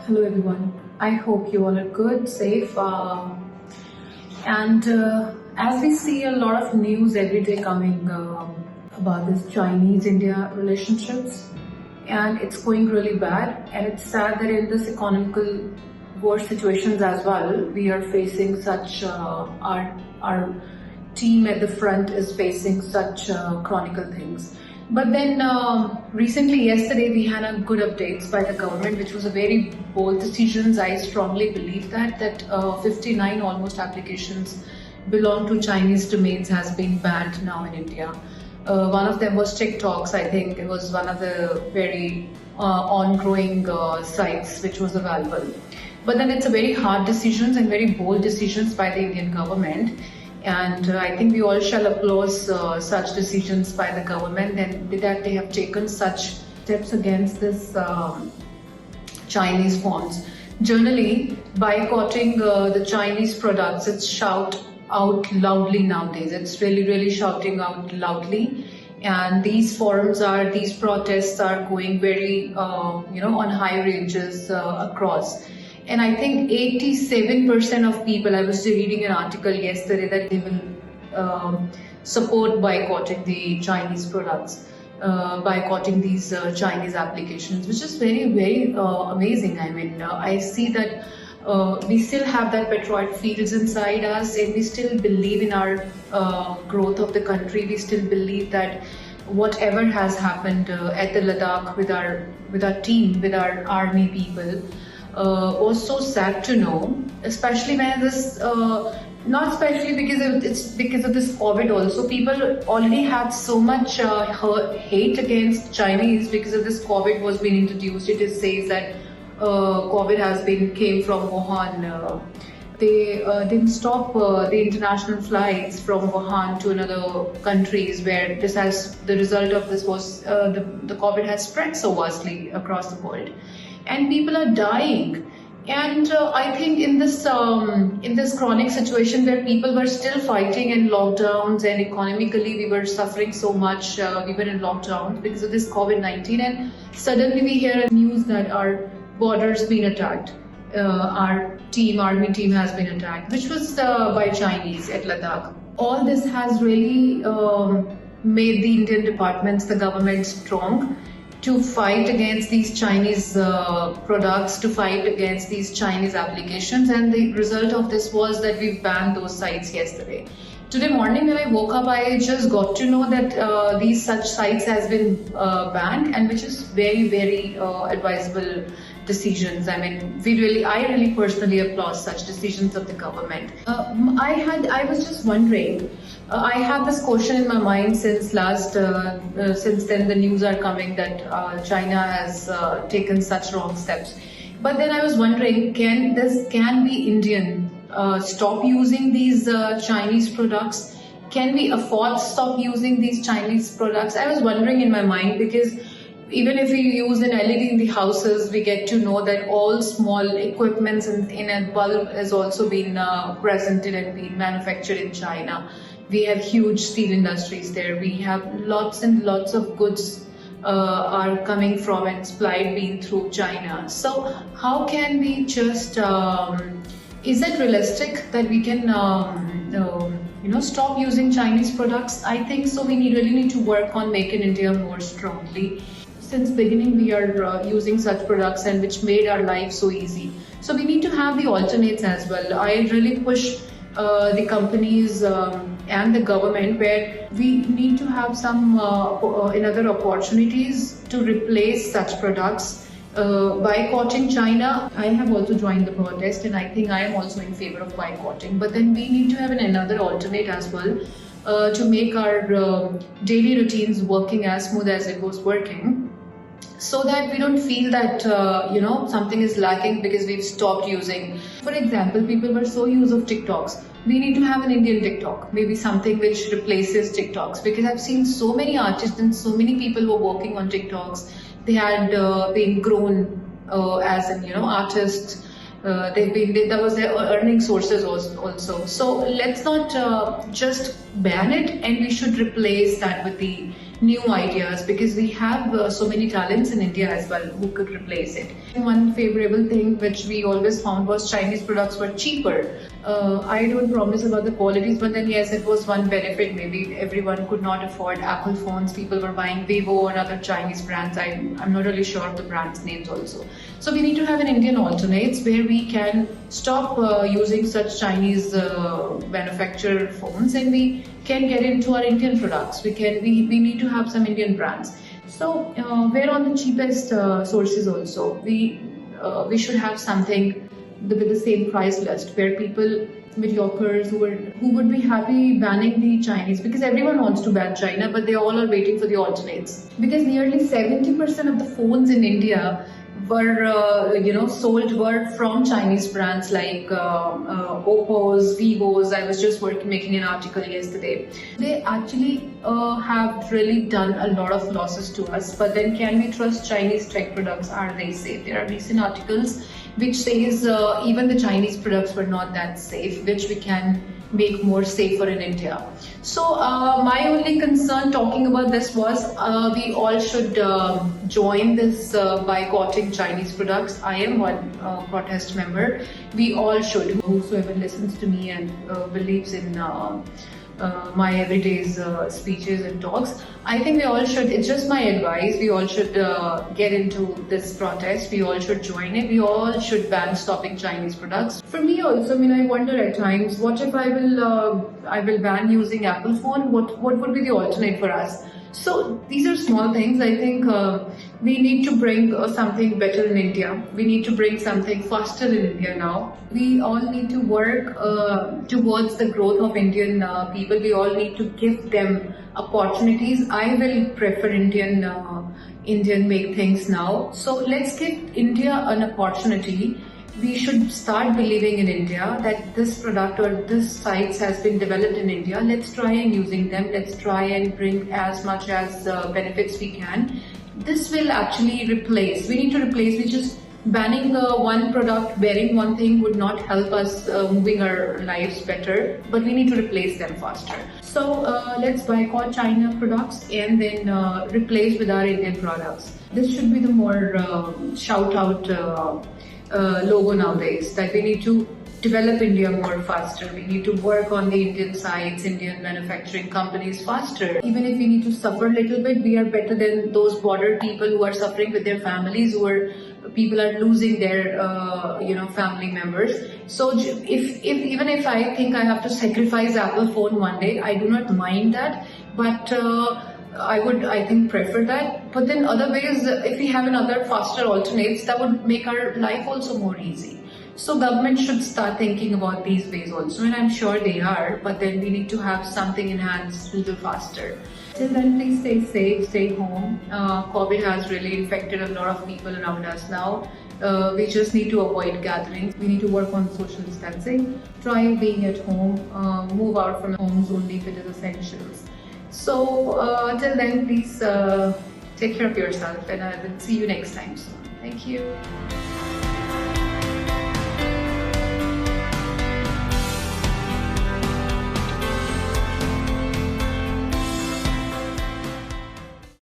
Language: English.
Hello everyone. I hope you all are good, safe, and as we see a lot of news every day coming about this Chinese-India relationships, and it's going really bad. And it's sad that in this economical worse situations as well, we are facing such our team at the front is facing such chronicle things. But then recently, yesterday, we had a good updates by the government, which was a very bold decisions. I strongly believe that 59 almost applications belong to Chinese domains has been banned now in India. One of them was TikToks. I think it was one of the very on-growing sites which was available. But then it's a very hard decisions and very bold decisions by the Indian government. And I think we all shall applaud such decisions by the government and that they have taken such steps against this Chinese phones. Generally, boycotting the Chinese products, it's shout out loudly nowadays. It's really shouting out loudly. And these protests are going very, on high ranges across. And I think 87% of people, I was reading an article yesterday that they will support boycotting the Chinese products, boycotting these Chinese applications, which is very amazing. I mean, I see that we still have that patriotic feels inside us, and we still believe in our growth of the country. We still believe that whatever has happened at the Ladakh with our team, with our army people, was so sad to know, especially when this, not especially because it's because of this COVID also. People already had so much hate against Chinese because of this COVID was being introduced. It says that COVID came from Wuhan. They didn't stop the international flights from Wuhan to another countries where the result of this was the COVID has spread so vastly across the world. And people are dying. And I think in this chronic situation where people were still fighting in lockdowns and economically we were suffering so much, we were in lockdowns because of this COVID-19, and suddenly we hear a news that our borders been attacked. Our army team has been attacked, which was by Chinese at Ladakh. All this has really made the Indian departments, the government, strong to fight against these Chinese products, to fight against these Chinese applications, and the result of this was that we banned those sites yesterday. Today morning when I woke up, I just got to know that these such sites has been banned, and which is very advisable decisions. I mean, I really personally applaud such decisions of the government. I was just wondering, I have this question in my mind since then the news are coming that China has taken such wrong steps. But then I was wondering, can we Indian stop using these Chinese products? Can we afford to stop using these Chinese products? I was wondering in my mind, because even if we use an LED in the houses, we get to know that all small equipments in a bulb has also been presented and been manufactured in China. We have huge steel industries there. We have lots and lots of goods are coming from and supplied being through China. So how can we just, is it realistic that we can stop using Chinese products? I think so. We really need to work on making India more strongly. Since beginning, we are using such products and which made our life so easy. So we need to have the alternates as well. I really push the companies and the government where we need to have some another opportunities to replace such products. Boycotting China, I have also joined the protest, and I think I am also in favor of boycotting. But then we need to have another alternate as well to make our daily routines working as smooth as it was working, so that we don't feel that something is lacking because we've stopped using. For example, people were so used of TikToks. We need to have an Indian TikTok, maybe something which replaces TikToks, because I've seen so many artists and so many people who are working on TikToks. They had been grown as artists. That was their earning sources also. So let's not just ban it, and we should replace that with the new ideas, because we have so many talents in India as well who could replace it. One favorable thing which we always found was Chinese products were cheaper. I don't promise about the qualities, but then yes, it was one benefit. Maybe everyone could not afford Apple phones. People were buying Vivo and other Chinese brands. I'm not really sure of the brands names also. So we need to have an Indian alternates where we can stop using such Chinese manufactured phones, and we can get into our Indian products. We need to have some Indian brands. So we're on the cheapest sources also. We should have something with the same price list, where people, mediocres who would be happy banning the Chinese, because everyone wants to ban China, but they all are waiting for the alternates. Because nearly 70% of the phones in India were sold were from Chinese brands like Oppos, Vivos. I was just making an article yesterday. They actually have really done a lot of losses to us. But then, can we trust Chinese tech products? Are they safe? There are recent articles which says even the Chinese products were not that safe, which we can make more safer in India. So my only concern talking about this was we all should join this boycotting Chinese products. I am one protest member. We all should. Whosoever listens to me and believes in my everyday speeches and talks, I think we all should, it's just my advice, we all should get into this protest. We all should join it. We all should ban stopping Chinese products. For me also, I wonder at times, what if I will ban using Apple phone? What would be the alternate for us? So these are small things. I think we need to bring something better in India. We need to bring something faster in India now. We all need to work towards the growth of Indian people. We all need to give them opportunities. I will prefer Indian make things now. So let's give India an opportunity. We should start believing in India that this product or this sites has been developed in India. Let's try and using them. Let's try and bring as much as benefits we can. This will actually replace. We need to replace. We just banning one product, wearing one thing would not help us moving our lives better. But we need to replace them faster. So let's boycott China products and then replace with our Indian products. This should be the more shout out logo nowadays, that we need to develop India more faster. We need to work on the Indian sites, Indian manufacturing companies faster. Even if we need to suffer a little bit, we are better than those border people who are suffering with their families, people are losing their family members. So even if I think I have to sacrifice Apple phone one day, I do not mind that, but I think prefer that. But then other ways, if we have another faster alternates, that would make our life also more easy. So government should start thinking about these ways also, and I'm sure they are, but then we need to have something enhanced a little faster. Till then, please stay safe, stay home. COVID has really infected a lot of people around us now. We just need to avoid gatherings. We need to work on social distancing. Try being at home, move out from homes only if it is essentials. So till then, please take care of yourself, and I will see you next time soon. Thank you.